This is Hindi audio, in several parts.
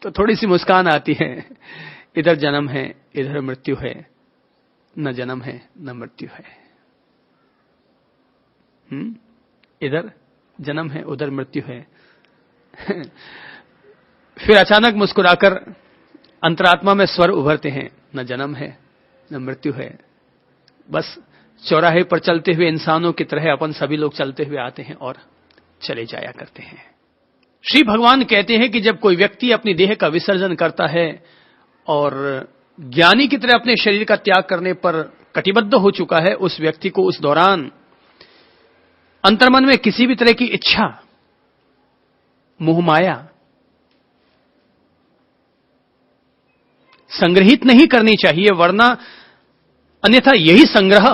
तो थोड़ी सी मुस्कान आती है। इधर जन्म है, इधर मृत्यु है, न जन्म है न मृत्यु है। इधर जन्म है, उधर मृत्यु है। फिर अचानक मुस्कुराकर अंतरात्मा में स्वर उभरते हैं, न जन्म है न मृत्यु है। बस चौराहे पर चलते हुए इंसानों की तरह अपन सभी लोग चलते हुए आते हैं और चले जाया करते हैं। श्री भगवान कहते हैं कि जब कोई व्यक्ति अपनी देह का विसर्जन करता है और ज्ञानी की तरह अपने शरीर का त्याग करने पर कटिबद्ध हो चुका है, उस व्यक्ति को उस दौरान अंतर्मन में किसी भी तरह की इच्छा, मोहमाया संग्रहित नहीं करनी चाहिए, वरना अन्यथा यही संग्रह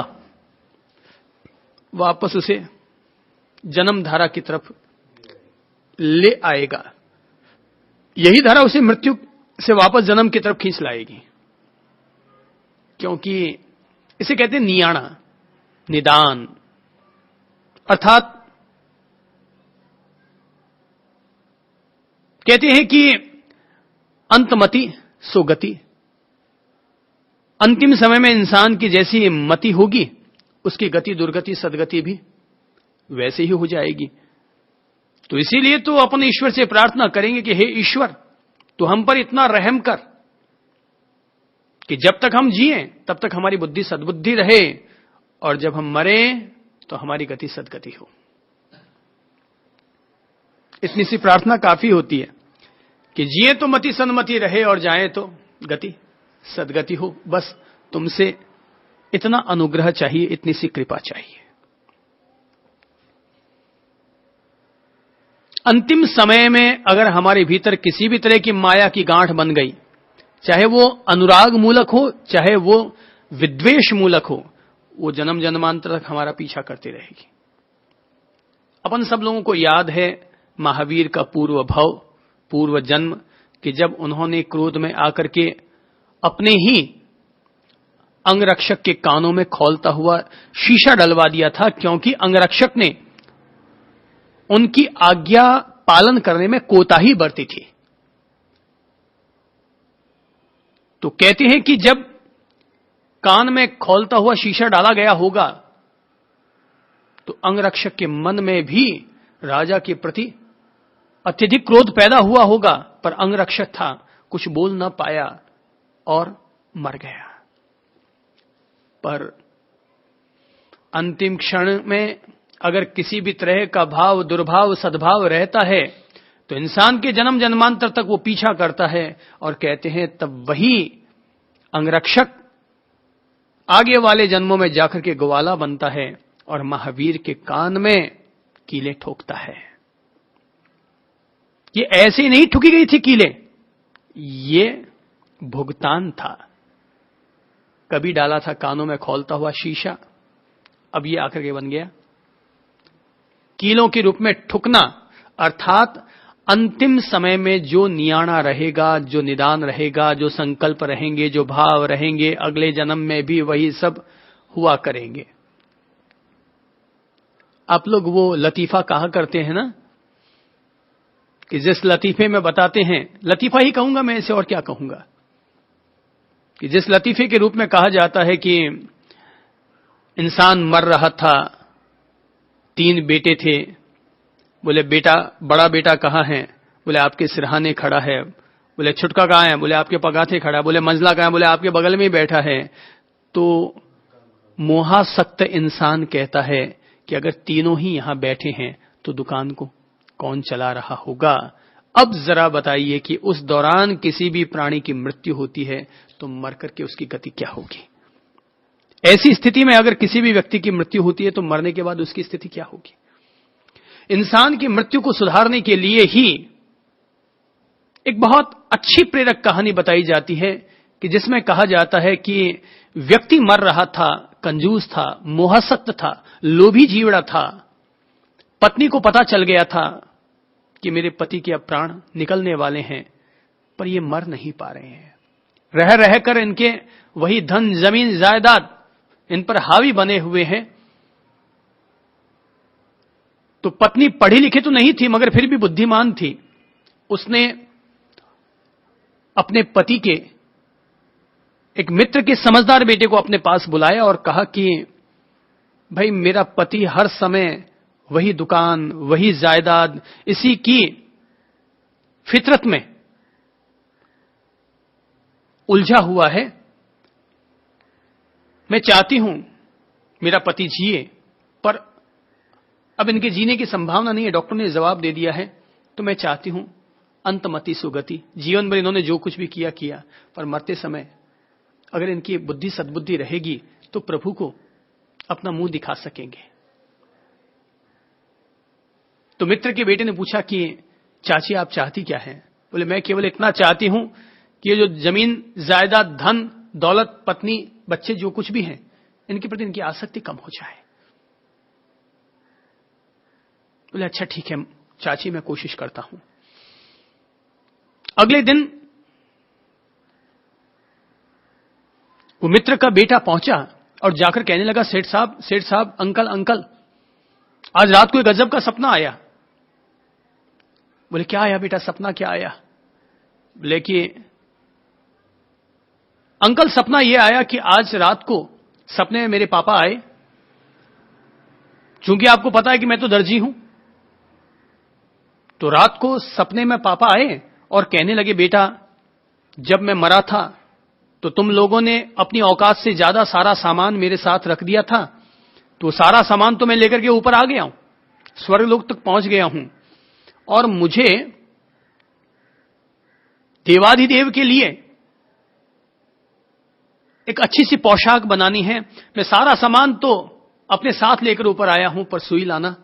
वापस उसे जन्म धारा की तरफ ले आएगा। यही धारा उसे मृत्यु से वापस जन्म की तरफ खींच लाएगी। क्योंकि इसे कहते हैं नियाणा, निदान, अर्थात कहते हैं कि अंतमति सुगति। अंतिम समय में इंसान की जैसी मति होगी, उसकी गति दुर्गति सदगति भी वैसे ही हो जाएगी। तो इसीलिए तो अपन ईश्वर से प्रार्थना करेंगे कि हे ईश्वर, तू हम पर इतना रहम कर कि जब तक हम जिए तब तक हमारी बुद्धि सद्बुद्धि रहे, और जब हम मरे तो हमारी गति सदगति हो। इतनी सी प्रार्थना काफी होती है कि जिए तो मति सन्मति रहे और जाए तो गति सदगति हो। बस तुमसे इतना अनुग्रह चाहिए, इतनी सी कृपा चाहिए। अंतिम समय में अगर हमारे भीतर किसी भी तरह की माया की गांठ बन गई, चाहे वो अनुराग मूलक हो, चाहे वो विद्वेष मूलक हो, वो जन्म जन्मांतर तक हमारा पीछा करती रहेगी। अपन सब लोगों को याद है महावीर का पूर्व भव, पूर्व जन्म, कि जब उन्होंने क्रोध में आकर के अपने ही अंगरक्षक के कानों में खौलता हुआ शीशा डलवा दिया था, क्योंकि अंगरक्षक ने उनकी आज्ञा पालन करने में कोताही बरती थी। तो कहते हैं कि जब कान में खौलता हुआ शीशा डाला गया होगा तो अंगरक्षक के मन में भी राजा के प्रति अत्यधिक क्रोध पैदा हुआ होगा, पर अंगरक्षक था, कुछ बोल ना पाया और मर गया। पर अंतिम क्षण में अगर किसी भी तरह का भाव, दुर्भाव, सद्भाव रहता है तो इंसान के जन्म जन्मांतर तक वो पीछा करता है। और कहते हैं तब वही अंगरक्षक आगे वाले जन्मों में जाकर के ग्वाला बनता है और महावीर के कान में कीले ठोकता है। ये ऐसे ही नहीं ठुकी गई थी कीले, ये भुगतान था। कभी डाला था कानों में खौलता हुआ शीशा, अब ये आकर के बन गया कीलों के रूप में ठुकना। अर्थात अंतिम समय में जो नियाणा रहेगा, जो निदान रहेगा, जो संकल्प रहेंगे, जो भाव रहेंगे, अगले जन्म में भी वही सब हुआ करेंगे। आप लोग वो लतीफा कहा करते हैं ना, कि जिस लतीफे में बताते हैं, लतीफा ही कहूंगा मैं इसे, और क्या कहूंगा, कि जिस लतीफे के रूप में कहा जाता है कि इंसान मर रहा था, 3 बेटे थे, बोले बेटा, बड़ा बेटा कहाँ है? बोले आपके सिरहाने खड़ा है। बोले छुटका कहाँ है? बोले आपके पगाथे खड़ा है। बोले मंझला कहाँ है? बोले आपके बगल में ही बैठा है। तो मोहासक्त इंसान कहता है कि अगर तीनों ही यहां बैठे हैं तो दुकान को कौन चला रहा होगा? अब जरा बताइए कि उस दौरान किसी भी प्राणी की मृत्यु होती है तो मर करके उसकी गति क्या होगी? ऐसी स्थिति में अगर किसी भी व्यक्ति की मृत्यु होती है तो मरने के बाद उसकी स्थिति क्या होगी? इंसान की मृत्यु को सुधारने के लिए ही एक बहुत अच्छी प्रेरक कहानी बताई जाती है, कि जिसमें कहा जाता है कि व्यक्ति मर रहा था, कंजूस था, मोहासक्त था, लोभी जीवड़ा था। पत्नी को पता चल गया था कि मेरे पति के अब प्राण निकलने वाले हैं, पर ये मर नहीं पा रहे हैं। रह रहकर इनके वही धन, जमीन, जायदाद इन पर हावी बने हुए हैं। तो पत्नी पढ़ी लिखी तो नहीं थी, मगर फिर भी बुद्धिमान थी। उसने अपने पति के एक मित्र के समझदार बेटे को अपने पास बुलाया और कहा कि भाई मेरा पति हर समय वही दुकान, वही जायदाद, इसी की फितरत में उलझा हुआ है। मैं चाहती हूं मेरा पति जिए, पर अब इनके जीने की संभावना नहीं है, डॉक्टर ने जवाब दे दिया है, तो मैं चाहती हूं अंतमति सुगति। जीवन भर इन्होंने जो कुछ भी किया किया, पर मरते समय अगर इनकी बुद्धि सद्बुद्धि रहेगी तो प्रभु को अपना मुंह दिखा सकेंगे। तो मित्र के बेटे ने पूछा कि चाची आप चाहती क्या है? बोले मैं केवल इतना चाहती हूं कि ये जो जमीन, जायदाद, धन, दौलत, पत्नी, बच्चे जो कुछ भी हैं, इनके प्रति इनकी आसक्ति कम हो जाए। बोले अच्छा ठीक है चाची, मैं कोशिश करता हूं। अगले दिन वो मित्र का बेटा पहुंचा और जाकर कहने लगा सेठ साहब, अंकल, आज रात को एक गजब का सपना आया। बोले क्या आया बेटा, सपना क्या आया? बोले कि अंकल सपना यह आया कि आज रात को सपने में मेरे पापा आए। चूंकि आपको पता है कि मैं तो दर्जी हूं, तो रात को सपने में पापा आए और कहने लगे बेटा जब मैं मरा था तो तुम लोगों ने अपनी औकात से ज्यादा सारा सामान मेरे साथ रख दिया था, तो सारा सामान तो मैं लेकर के ऊपर आ गया हूं, स्वर्गलोक तक पहुंच गया हूं, और मुझे देवाधिदेव के लिए एक अच्छी सी पोशाक बनानी है। मैं सारा सामान तो अपने साथ लेकर ऊपर आया हूं, पर सुई लाना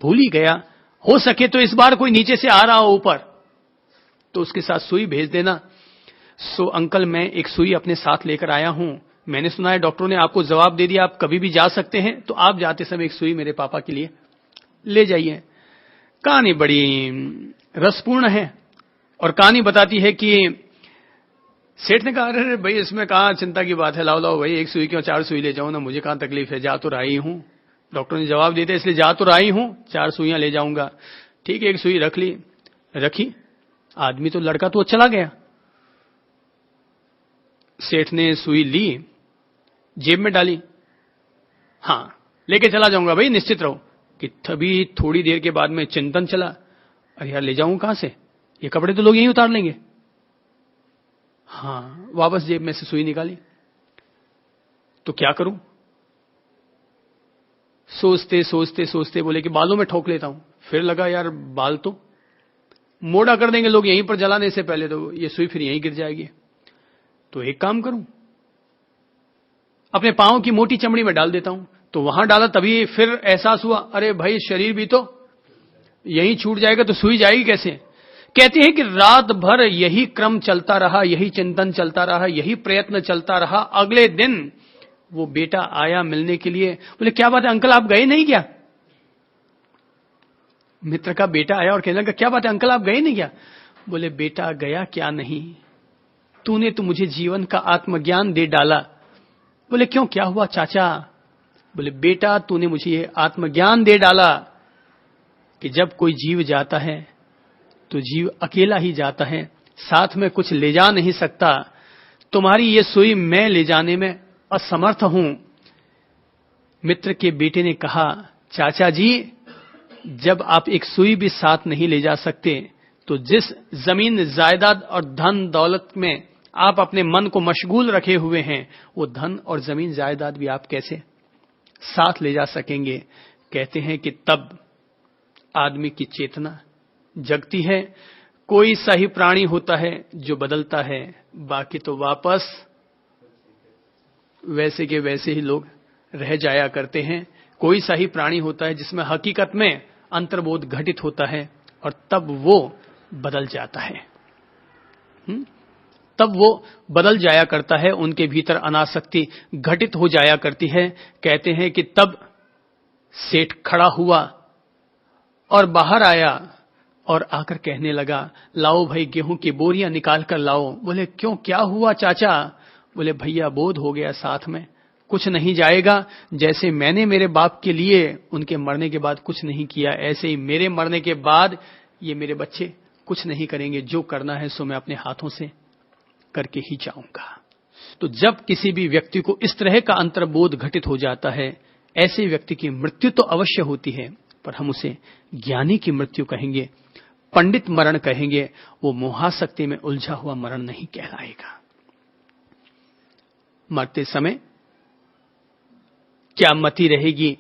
भूल ही गया। हो सके तो इस बार कोई नीचे से आ रहा हो ऊपर तो उसके साथ सुई भेज देना। सो अंकल मैं एक सुई अपने साथ लेकर आया हूं। मैंने सुना है डॉक्टरों ने आपको जवाब दे दिया आप कभी भी जा सकते हैं, तो आप जाते समय एक सुई मेरे पापा के लिए ले जाइए। कहानी बड़ी रसपूर्ण है और कहानी बताती है कि सेठ ने कहा अरे भाई इसमें कहां चिंता की बात है, लाओ भाई एक सुई क्यों 4 सुई ले जाऊं ना, मुझे कहां तकलीफ है, जा तो रही हूं। डॉक्टर ने जवाब दिया इसलिए जा तो रही हूं, 4 सुइयां ले जाऊंगा। ठीक है, एक सुई रखी, आदमी तो लड़का तो चला गया। सेठ ने सुई ली, जेब में डाली, हां लेके चला जाऊंगा भाई निश्चित रहो। कि तभी थोड़ी देर के बाद में चिंतन चला, अरे यार ले जाऊं कहां से, ये कपड़े तो लोग यहीं उतार लेंगे। हां वापस जेब में से सुई निकाली, तो क्या करूं? सोचते बोले कि बालों में ठोक लेता हूं। फिर लगा यार बाल तो मोड़ा कर देंगे लोग यहीं पर जलाने से पहले, तो ये सुई फिर यहीं गिर जाएगी। तो एक काम करूं, अपने पांव की मोटी चमड़ी में डाल देता हूं। तो वहां डाला, तभी फिर एहसास हुआ अरे भाई शरीर भी तो यहीं छूट जाएगा, तो सुई जाएगी कैसे? कहते हैं कि रात भर यही क्रम चलता रहा, यही चिंतन चलता रहा, यही प्रयत्न चलता रहा। अगले दिन वो बेटा आया मिलने के लिए। बोले क्या बात है अंकल आप गए नहीं क्या? मित्र का बेटा आया और कहने लगा क्या बात है अंकल आप गए नहीं क्या? बोले बेटा गया क्या नहीं, तूने तो मुझे जीवन का आत्मज्ञान दे डाला। बोले क्यों, क्या हुआ चाचा? बोले बेटा तूने मुझे ये आत्मज्ञान दे डाला कि जब कोई जीव जाता है तो जीव अकेला ही जाता है, साथ में कुछ ले जा नहीं सकता। तुम्हारी ये सुई मैं ले जाने में असमर्थ हूं। मित्र के बेटे ने कहा चाचा जी जब आप एक सुई भी साथ नहीं ले जा सकते, तो जिस जमीन जायदाद और धन दौलत में आप अपने मन को मशगूल रखे हुए हैं, वो धन और जमीन जायदाद भी आप कैसे साथ ले जा सकेंगे? कहते हैं कि तब आदमी की चेतना जगती है। कोई सा ही प्राणी होता है जो बदलता है, बाकी तो वापस वैसे के वैसे ही लोग रह जाया करते हैं। कोई सा ही प्राणी होता है जिसमें हकीकत में अंतर्बोध घटित होता है और तब वो बदल जाता है। तब वो बदल जाया करता है, उनके भीतर अनासक्ति घटित हो जाया करती है। कहते हैं कि तब सेठ खड़ा हुआ और बाहर आया और आकर कहने लगा लाओ भाई गेहूं की बोरियां निकाल कर लाओ। बोले क्यों, क्या हुआ चाचा? बोले भैया बोध हो गया, साथ में कुछ नहीं जाएगा। जैसे मैंने मेरे बाप के लिए उनके मरने के बाद कुछ नहीं किया, ऐसे ही मेरे मरने के बाद ये मेरे बच्चे कुछ नहीं करेंगे, जो करना है सो मैं अपने हाथों से करके ही जाऊंगा। तो जब किसी भी व्यक्ति को इस तरह का अंतर्बोध घटित हो जाता है, ऐसे व्यक्ति की मृत्यु तो अवश्य होती है, पर हम उसे ज्ञानी की मृत्यु कहेंगे, पंडित मरण कहेंगे, वो मोहासक्ति में उलझा हुआ मरण नहीं कहलाएगा। मरते समय क्या मति रहेगी,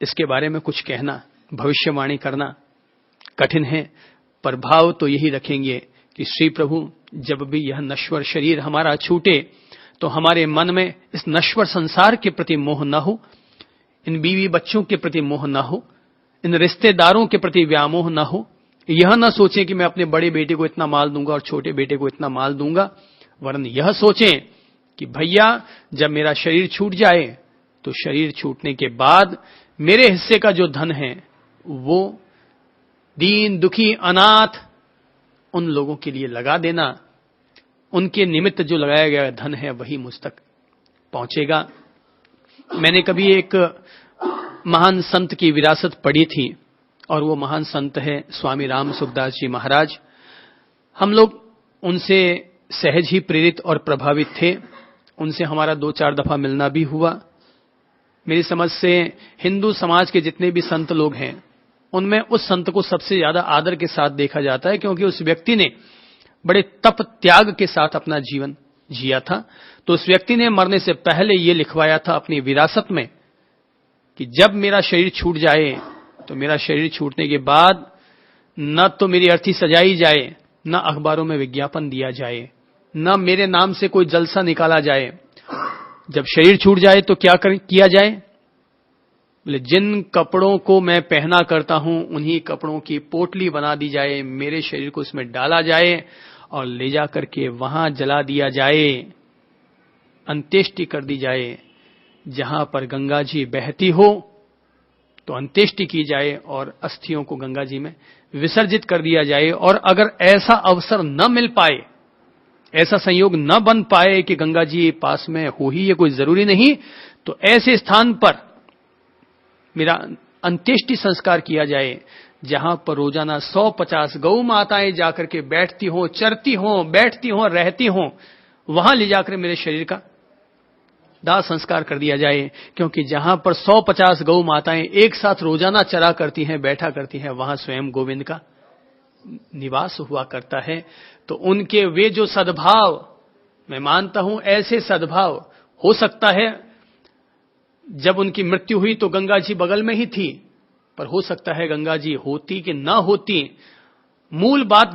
इसके बारे में कुछ कहना, भविष्यवाणी करना कठिन है, पर भाव तो यही रखेंगे कि श्री प्रभु, जब भी यह नश्वर शरीर हमारा छूटे तो हमारे मन में इस नश्वर संसार के प्रति मोह न हो, इन बीवी बच्चों के प्रति मोह न हो, इन रिश्तेदारों के प्रति व्यामोह न हो। यह न सोचें कि मैं अपने बड़े बेटे को इतना माल दूंगा और छोटे बेटे को इतना माल दूंगा, वरन यह सोचें कि भैया जब मेरा शरीर छूट जाए तो शरीर छूटने के बाद मेरे हिस्से का जो धन है वो दीन दुखी अनाथ उन लोगों के लिए लगा देना, उनके निमित्त जो लगाया गया धन है वही मुझ तक पहुंचेगा। मैंने कभी एक महान संत की विरासत पढ़ी थी और वो महान संत है स्वामी राम सुखदास जी महाराज। हम लोग उनसे सहज ही प्रेरित और प्रभावित थे, उनसे हमारा 2-4 दफा मिलना भी हुआ। मेरी समझ से हिंदू समाज के जितने भी संत लोग हैं उनमें उस संत को सबसे ज्यादा आदर के साथ देखा जाता है, क्योंकि उस व्यक्ति ने बड़े तप त्याग के साथ अपना जीवन जिया था। तो उस व्यक्ति ने मरने से पहले ये लिखवाया था अपनी विरासत में कि जब मेरा शरीर छूट जाए तो मेरा शरीर छूटने के बाद न तो मेरी अर्थी सजाई जाए, न अखबारों में विज्ञापन दिया जाए, न मेरे नाम से कोई जलसा निकाला जाए। जब शरीर छूट जाए तो क्या किया जाए? बोले जिन कपड़ों को मैं पहना करता हूं उन्हीं कपड़ों की पोटली बना दी जाए, मेरे शरीर को उसमें डाला जाए और ले जा करके वहां जला दिया जाए, अंत्येष्टि कर दी जाए। जहां पर गंगा जी बहती हो तो अंत्येष्टि की जाए और अस्थियों को गंगा जी में विसर्जित कर दिया जाए। और अगर ऐसा अवसर न मिल पाए, ऐसा संयोग न बन पाए कि गंगा जी पास में हो ही, ये कोई जरूरी नहीं, तो ऐसे स्थान पर मेरा अंत्येष्टि संस्कार किया जाए जहां पर रोजाना 150 गौ माताएं जाकर के बैठती हों, चरती हों, बैठती हों, रहती हों, वहां ले जाकर मेरे शरीर का दाह संस्कार कर दिया जाए। क्योंकि जहां पर 150 गौ माताएं एक साथ रोजाना चरा करती हैं, बैठा करती हैं, वहां स्वयं गोविंद का निवास हुआ करता है। तो उनके वे जो सद्भाव, मैं मानता हूं ऐसे सद्भाव हो सकता है जब उनकी मृत्यु हुई तो गंगा जी बगल में ही थी, पर हो सकता है गंगा जी होती कि ना होती, मूल बात